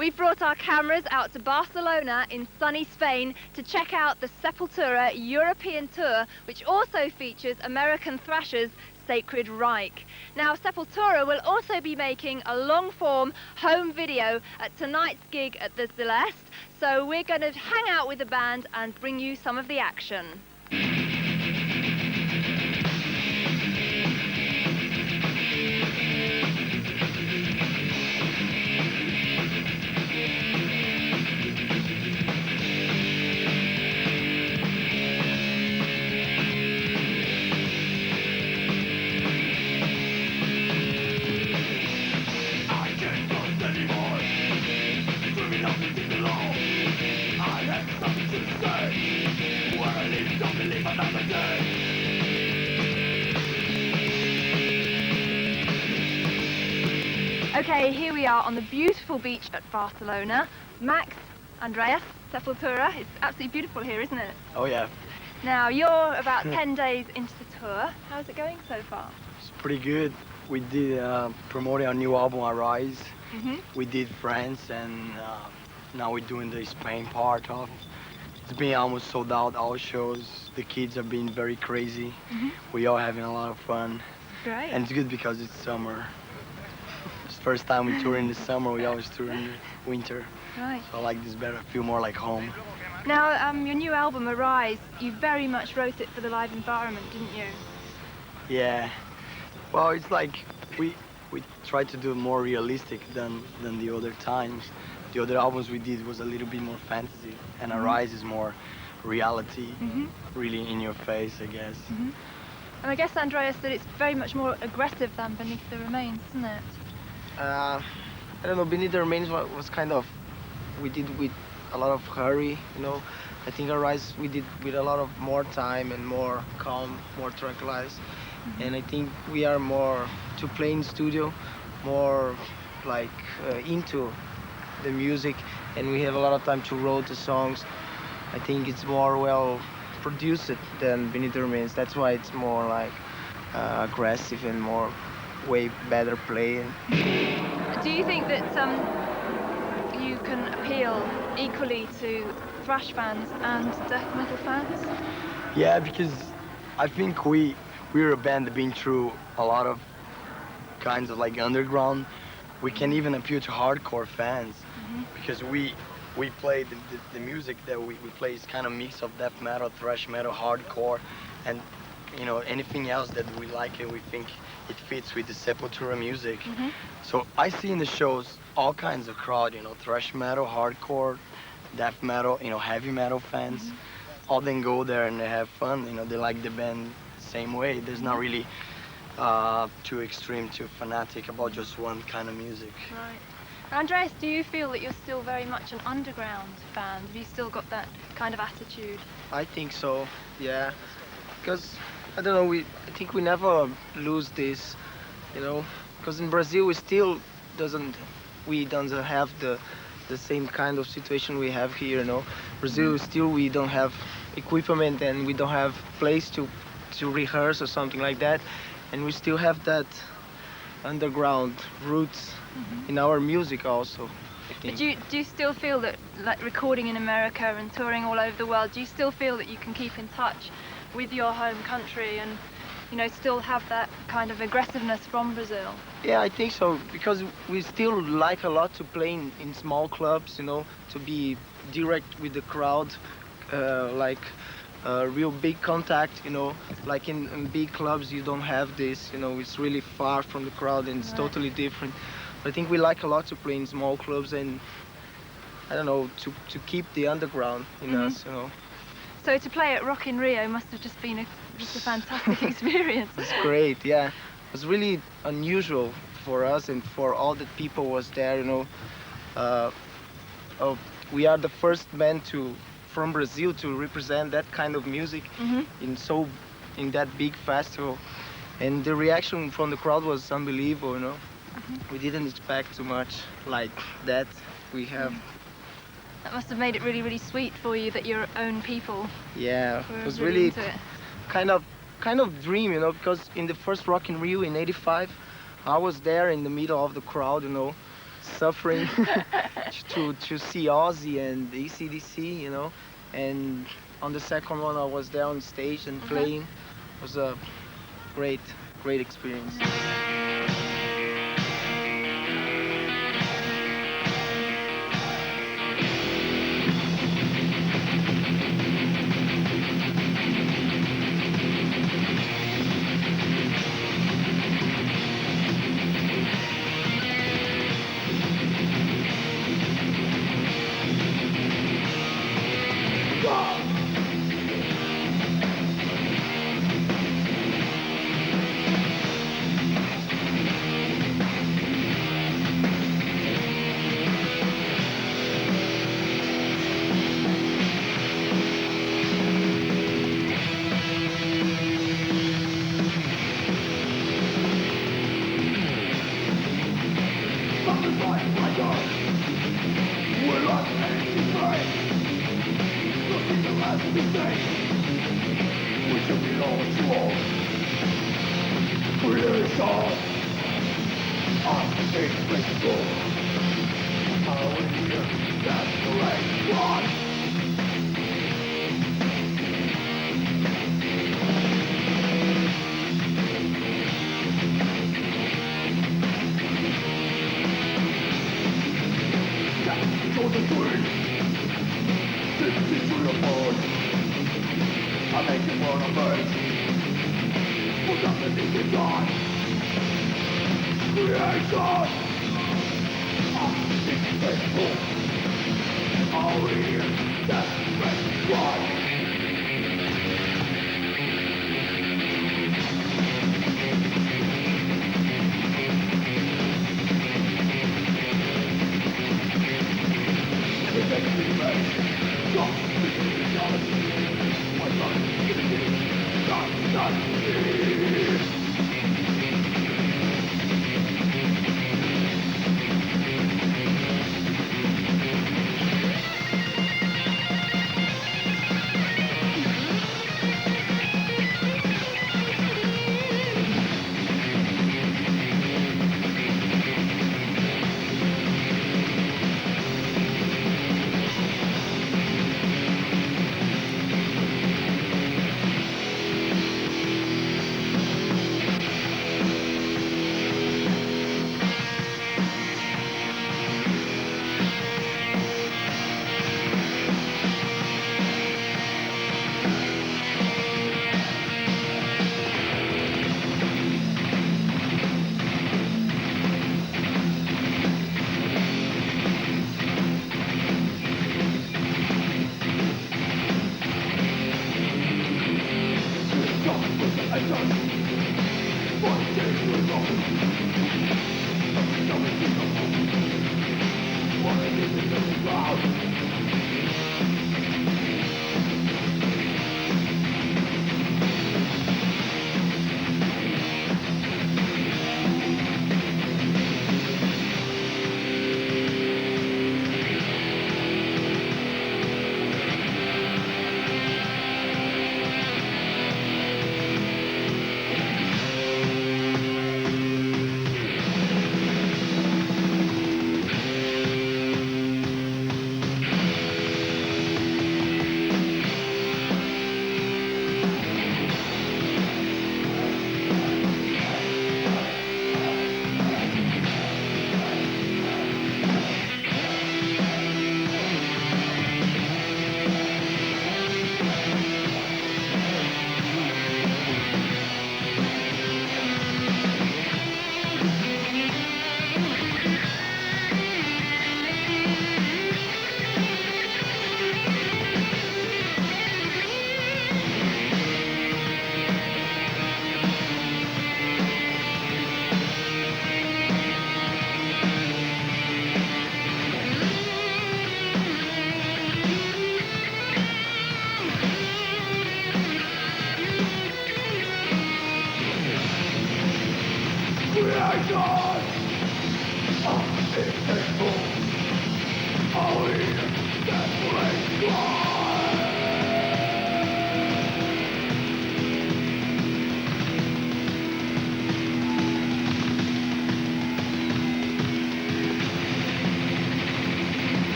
We've brought our cameras out to Barcelona in sunny Spain to check out the Sepultură European tour, which also features American thrashers Sacred Reich. Now, Sepultură will also be making a long-form home video at tonight's gig at the Zeleste, so we're going to hang out with the band and bring you some of the action. Okay, here we are on the beautiful beach at Barcelona. Max, Andreas, Sepultură. It's absolutely beautiful here, isn't it? Oh yeah. Now, you're about 10 days into the tour. How's it going so far? It's pretty good. We did promoting our new album, Arise. We did France, and now we're doing the Spain part of. It's been almost sold out, all shows. The kids are being very crazy. We are having a lot of fun. Great. And it's good because it's summer. It's the first time we tour in the summer. We always tour in the winter. Right. So I like this better. I feel more like home. Now, your new album, Arise, you very much wrote it for the live environment, didn't you? Yeah. Well, it's like we tried to do more realistic than the other times. The other albums we did was a little bit more fantasy, and Arise is more reality, really in your face, I guess. And I guess, Andreas, that it's very much more aggressive than Beneath the Remains, isn't it? I don't know, Beneath the Remains was kind of, we did with a lot of hurry, you know. I think Arise we did with a lot of more time and more calm, more tranquilized. And I think we are more to play in studio, more like into the music, and we have a lot of time to write the songs. I think it's more well produced than Beneath the Remains. That's why it's more like aggressive and more way better playing. Do you think that you can appeal equally to thrash fans and death metal fans? Yeah, because I think we're a band that been through a lot of kinds of like underground. We can even appeal to hardcore fans because we play the music that we play is kind of mix of death metal, thrash metal, hardcore, and you know anything else that we like and we think it fits with the Sepultură music. So I see in the shows all kinds of crowd, you know, thrash metal, hardcore, death metal, you know, heavy metal fans. All then go there and they have fun, you know, they like the band the same way. There's not really too extreme, too fanatic about just one kind of music. Right. Andreas, do you feel that you're still very much an underground fan? Have you still got that kind of attitude? I think so, yeah. Because, I don't know, I think we never lose this, you know. Because in Brazil we still don't have the same kind of situation we have here, you know. Brazil still we don't have equipment and we don't have place to rehearse or something like that. And we still have that underground roots in our music also, I think. But do you still feel that, like recording in America and touring all over the world, do you still feel that you can keep in touch with your home country and, you know, still have that kind of aggressiveness from Brazil? Yeah, I think so, because we still like a lot to play in small clubs, you know, to be direct with the crowd, like real big contact, you know, like in big clubs you don't have this, you know, it's really far from the crowd and it's totally different. But I think we like a lot to play in small clubs and, I don't know, to keep the underground in us, you know. So to play at Rock in Rio must have just been a fantastic experience. It's great, yeah. It was really unusual for us and for all the people was there, you know. We are the first band from Brazil to represent that kind of music in that big festival, and the reaction from the crowd was unbelievable, you know. We didn't expect too much like that. We have. That must have made it really, really sweet for you that your own people. Yeah, were it was really really into it. kind of dream, you know, because in the first Rock in Rio in '85, I was there in the middle of the crowd, you know, suffering to see Ozzy and AC/DC, you know. And on the second one, I was there on stage and playing. It was a great experience.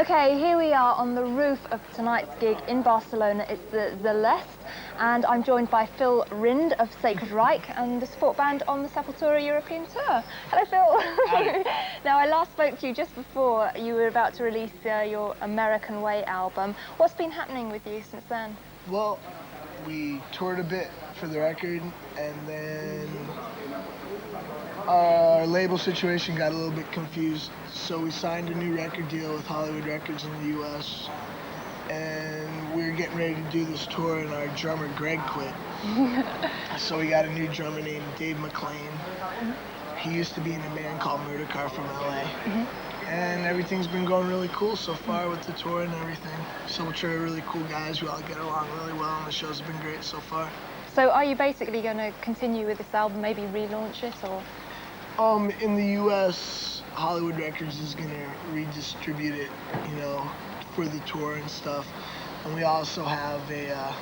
Okay, here we are on the roof of tonight's gig in Barcelona. It's the Zeleste, and I'm joined by Phil Rind of Sacred Reich and the support band on the Sepultură European tour. Hello, Phil. Hi. Now, I last spoke to you just before you were about to release your American Way album. What's been happening with you since then? Well, we toured a bit for the record, and then our label situation got a little bit confused, so we signed a new record deal with Hollywood Records in the US, and we were getting ready to do this tour, and our drummer Greg quit. So we got a new drummer named Dave McLean. He used to be in a band called Murder Car from LA. And everything's been going really cool so far with the tour and everything. Sepultură are really cool guys. We all get along really well, and the shows have been great so far. So are you basically going to continue with this album, maybe relaunch it, or? In the US, Hollywood Records is gonna redistribute it, you know, for the tour and stuff. And we also have a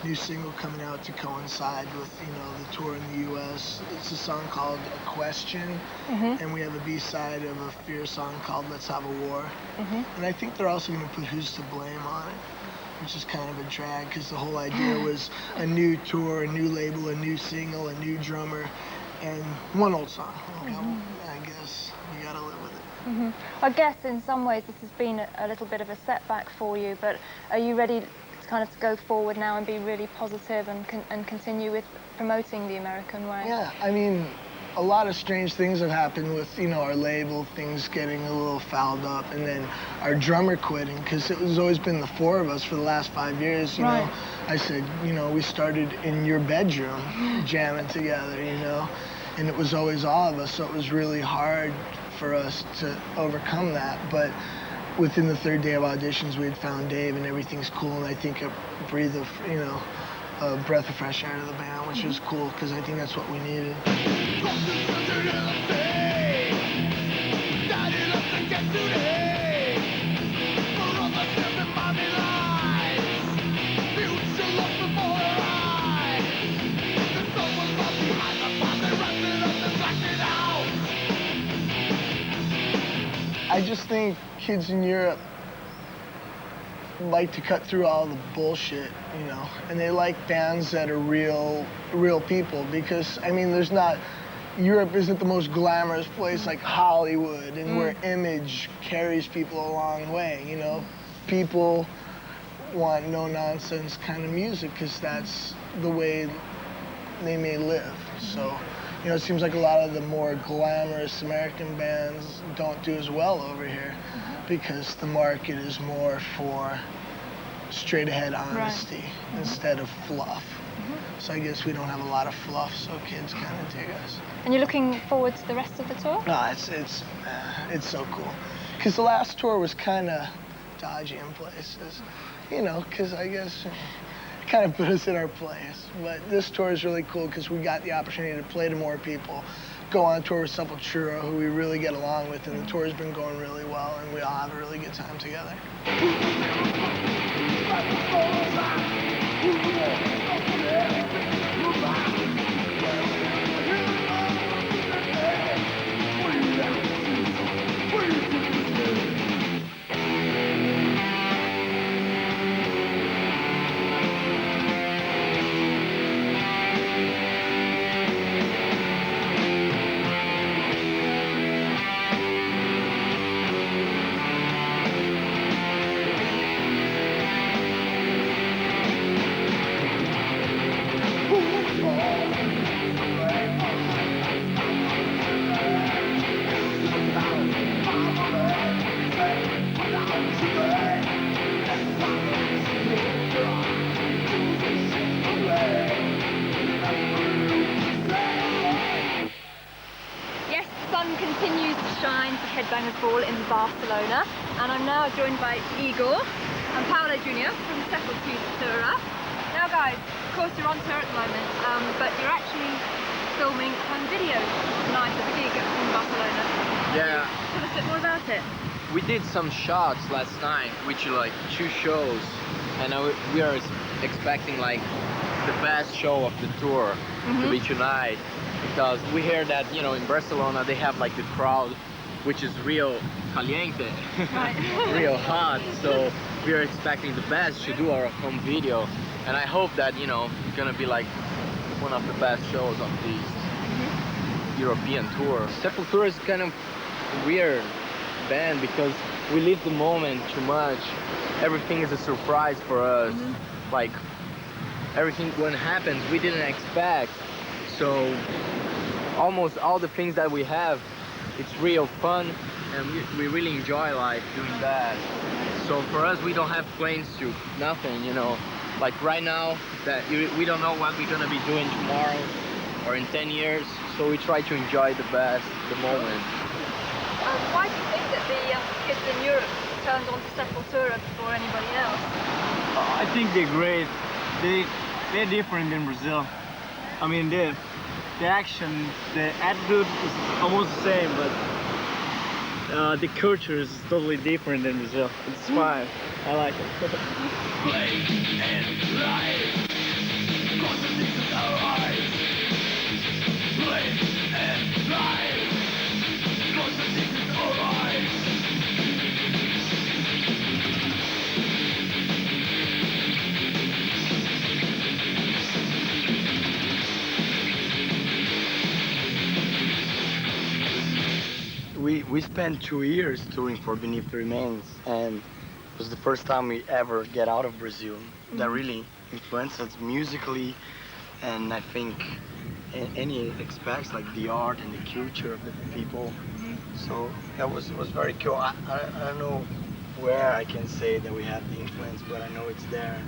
new single coming out to coincide with, you know, the tour in the US. It's a song called A Question, and we have a B-side of a Fear song called Let's Have a War. And I think they're also gonna put Who's to Blame on it, which is kind of a drag, because the whole idea was a new tour, a new label, a new single, a new drummer, and one old song. I guess you gotta live with it. I guess in some ways this has been a little bit of a setback for you, but are you ready to kind of go forward now and be really positive and continue with promoting the American Way? Yeah, I mean, a lot of strange things have happened with, you know, our label, things getting a little fouled up, and then our drummer quitting, because it was always been the four of us for the last 5 years, you know. I said, you know, we started in your bedroom jamming together, you know, and it was always all of us, so it was really hard for us to overcome that. But within the third day of auditions, we had found Dave, and everything's cool, and I think it breathed a breath of fresh air to the band, which was cool, because I think that's what we needed. I just think kids in Europe like to cut through all the bullshit, you know, and they like bands that are real people, because, I mean, Europe isn't the most glamorous place like Hollywood, and where image carries people a long way, you know. People want no-nonsense kind of music, because that's the way they may live, so. You know, it seems like a lot of the more glamorous American bands don't do as well over here, because the market is more for straight-ahead honesty instead of fluff. So I guess we don't have a lot of fluff, so kids kind of dig us. And you're looking forward to the rest of the tour? No, it's so cool. Because the last tour was kind of dodgy in places, you know, because I guess it kind of put us in our place. But this tour is really cool because we got the opportunity to play to more people, go on tour with Sepultură, who we really get along with, and the tour has been going really well, and we all have a really good time together. Continues to shine for Headbangers Ball in Barcelona, and I'm now joined by Igor and Paolo Jr. from Sepultură. Now guys, of course you're on tour at the moment, but you're actually filming home videos tonight at the gig in Barcelona. Yeah. Tell us a bit more about it. We did some shots last night, which are like 2 shows, and now we are expecting like the best show of the tour to be tonight, because we hear that, you know, in Barcelona they have like the crowd, which is real caliente, Right. real hot. So we are expecting the best to do our home video, and I hope that it's gonna be like one of the best shows of this European tour. Sepultură is kind of weird band because we live the moment too much. Everything is a surprise for us. Like everything when it happens we didn't expect. So almost all the things that we have, it's real fun, and we really enjoy life doing that. So for us, we don't have plans to nothing, Like right now, that we don't know what we're gonna be doing tomorrow or in 10 years. So we try to enjoy the best, the moment. Why do you think that the kids in Europe turned on to Sepultură before anybody else? I think they're great. They're different than Brazil. I mean, the action, the attitude is almost the same, but the culture is totally different than Brazil. It's fine. I like it. We spent 2 years touring for Beneath the Remains, and it was the first time we ever get out of Brazil. That really influenced us musically, and I think any aspects like the art and the culture of the people. So that was very cool. I don't know where I can say that we have the influence, but I know it's there.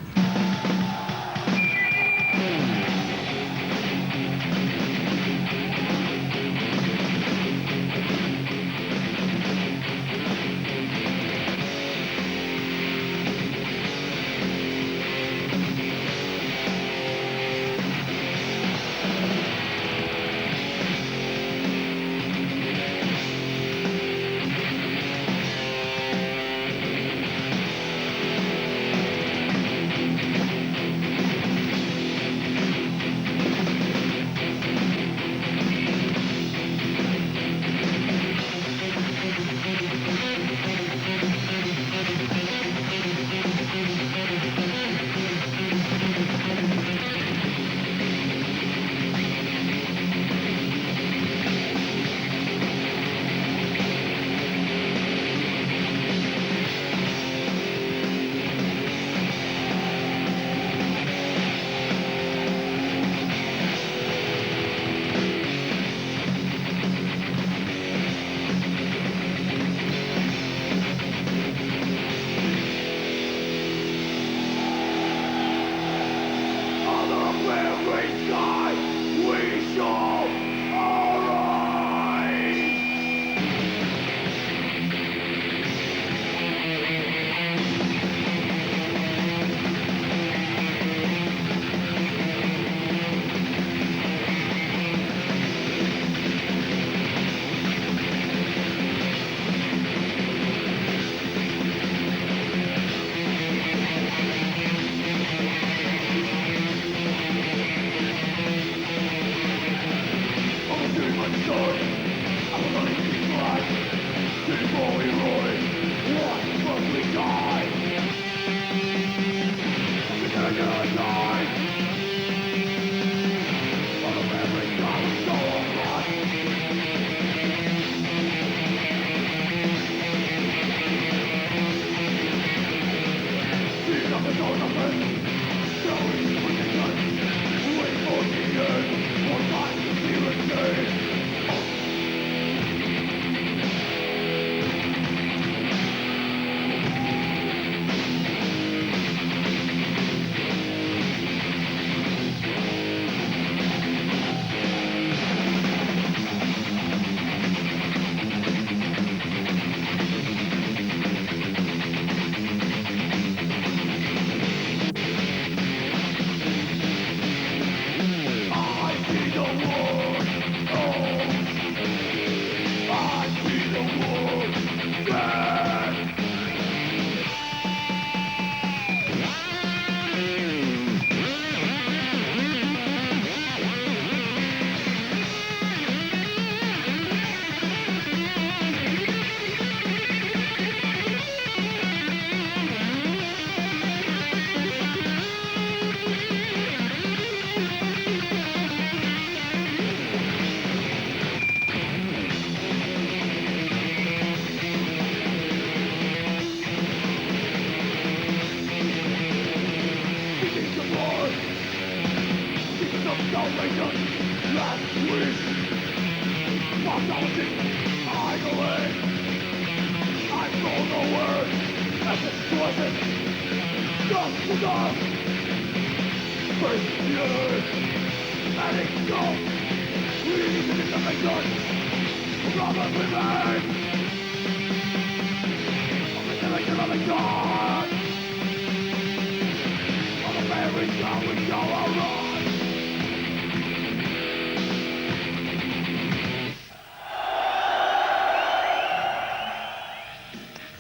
Go